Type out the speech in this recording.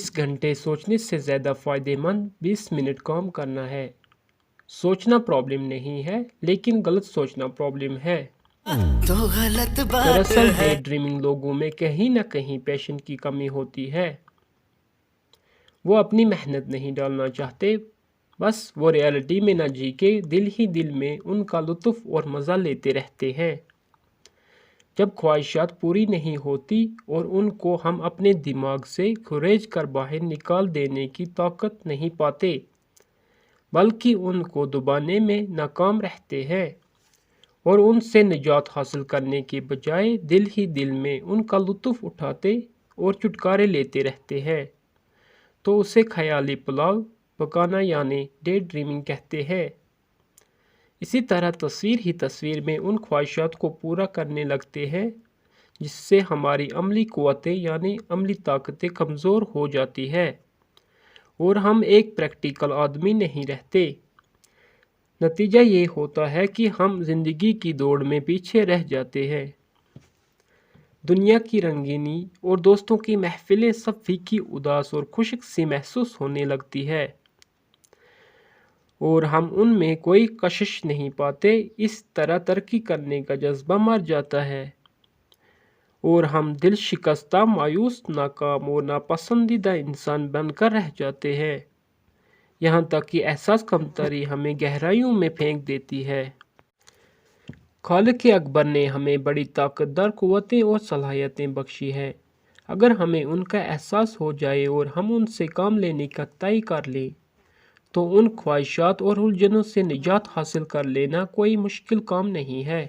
24 घंटे सोचने से ज़्यादा फ़ायदेमंद 20 मिनट काम करना है। सोचना प्रॉब्लम नहीं है, लेकिन गलत सोचना प्रॉब्लम है। तो गलत बात दरअसल है। डे ड्रीमिंग लोगों में कहीं ना कहीं पैशन की कमी होती है। वो अपनी मेहनत नहीं डालना चाहते, बस वो रियलिटी में न जी के दिल ही दिल में उनका लुत्फ़ और मज़ा लेते रहते हैं। जब ख्वाहिशात पूरी नहीं होती और उनको हम अपने दिमाग से खुरेज कर बाहर निकाल देने की ताकत नहीं पाते, बल्कि उनको दबाने में नाकाम रहते हैं और उनसे निजात हासिल करने के बजाय दिल ही दिल में उनका लुत्फ़ उठाते और छुटकारे लेते रहते हैं, तो उसे ख्याली पुलाव पकाना यानी डे ड्रीमिंग कहते हैं। इसी तरह तस्वीर ही तस्वीर में उन ख्वाहिशात को पूरा करने लगते हैं जिससे हमारी अमली क़ुव्वतें यानी अमली ताकतें कमज़ोर हो जाती है और हम एक प्रैक्टिकल आदमी नहीं रहते। नतीजा ये होता है कि हम ज़िंदगी की दौड़ में पीछे रह जाते हैं। दुनिया की रंगीनी और दोस्तों की महफिलें सब फीकी, उदास और खुशक सी महसूस होने लगती है और हम उनमें कोई कशिश नहीं पाते। इस तरह तरक्की करने का जज्बा मर जाता है और हम दिल शिकस्ता, मायूस, नाकाम और नापसंदीदा इंसान बनकर रह जाते हैं, यहाँ तक कि एहसास कमतरी हमें गहराइयों में फेंक देती है। खालिक अकबर ने हमें बड़ी ताकतवर क़ुव्वतें और सलाहियतें बख्शी हैं। अगर हमें उनका एहसास हो जाए और हम उनसे काम लेने का तय कर लें, तो उन ख्वाहिशात और उलझनों से निजात हासिल कर लेना कोई मुश्किल काम नहीं है।